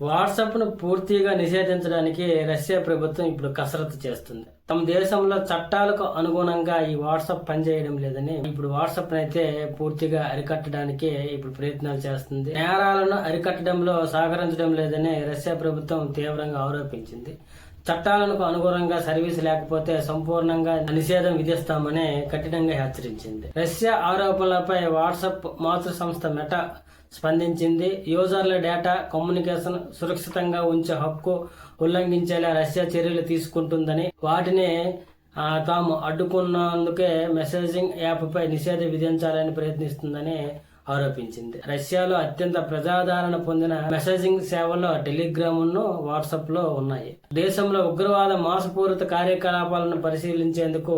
వాట్సాప్ను పూర్తిగా నిషేధించడానికి రష్యా ప్రభుత్వం ఇప్పుడు కసరత్తు చేస్తుంది. తమ దేశంలో చట్టాలకు అనుగుణంగా ఈ వాట్సాప్ పనిచేయడం లేదని ఇప్పుడు వాట్సాప్ అయితే పూర్తిగా అరికట్టడానికి ఇప్పుడు ప్రయత్నాలు చేస్తుంది. నేరాలను అరికట్టడంలో సహకరించడం లేదని రష్యా ప్రభుత్వం తీవ్రంగా ఆరోపించింది. చట్టాలకు అనుగుణంగా సర్వీస్ లేకపోతే సంపూర్ణంగా నిషేధం విధిస్తామని కఠినంగా హెచ్చరించింది. రష్యా ఆరోపణలపై వాట్సాప్ మాతృ సంస్థ మెటా స్పందించింది. యూజర్ల డేటా, కమ్యూనికేషన్ సురక్షితంగా ఉంచే హక్కు ఉల్లంఘించేలా రష్యా చర్యలు తీసుకుంటుందని, వాటిని తాము అడ్డుకున్నందుకే మెసేజింగ్ యాప్పై నిషేధం విధించాలని ప్రయత్నిస్తుందని ఆరోపించింది. రష్యాలో అత్యంత ప్రజాదరణ పొందిన మెసేజింగ్ సేవల్లో టెలిగ్రామ్ ను వాట్సాప్ లో ఉన్నాయి. దేశంలో ఉగ్రవాద మోసపూరిత కార్యకలాపాలను పరిశీలించేందుకు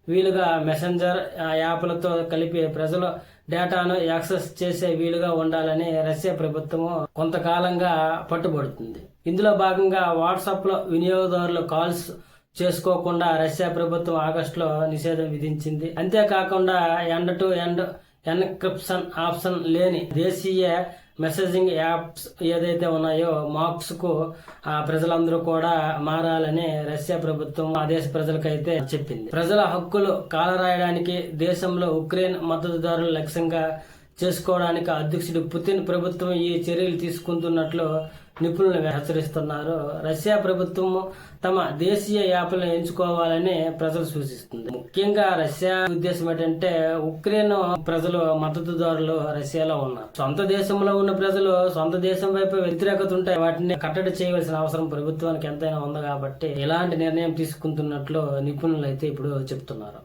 వీలుగా మెసెంజర్ యాప్లతో కలిపి ప్రజల డేటాను యాక్సెస్ చేసే వీలుగా ఉండాలని రష్యా ప్రభుత్వం కొంతకాలంగా పట్టుబడుతుంది. ఇందులో భాగంగా వాట్సాప్ లో వినియోగదారులు కాల్స్ చేసుకోకుండా రష్యా ప్రభుత్వం ఆగస్టులో నిషేధం విధించింది. అంతేకాకుండా end to end encryption option లేని దేశీయ మెసేజింగ్ యాప్స్ ఏదైతే ఉన్నాయో మాక్స్ కు ప్రజలందరూ కూడా మారాలని రష్యా ప్రభుత్వం ఆ దేశ ప్రజలకైతే చెప్పింది. ప్రజల హక్కులు కాలరాయడానికి దేశంలో ఉక్రెయిన్ మద్దతుదారులు లక్ష్యంగా చేసుకోవడానికి అధ్యక్షుడు పుతిన్ ప్రభుత్వం ఈ చర్యలు తీసుకుంటున్నట్లు నిపుణులు హెచ్చరిస్తున్నారు. రష్యా ప్రభుత్వం తమ దేశీయ యాప్లను ఎంచుకోవాలని ప్రజలు సూచిస్తుంది. ముఖ్యంగా రష్యా ఉద్దేశం ఏంటంటే ఉక్రెయిన్ ప్రజలు మద్దతుదారులు రష్యాలో ఉన్నారు. సొంత దేశంలో ఉన్న ప్రజలు సొంత దేశం వైపు వ్యతిరేకత ఉంటే వాటిని కట్టడి చేయవలసిన అవసరం ప్రభుత్వానికి ఎంతైనా ఉంది కాబట్టి ఇలాంటి నిర్ణయం తీసుకుంటున్నట్లు నిపుణులు అయితే ఇప్పుడు చెప్తున్నారు.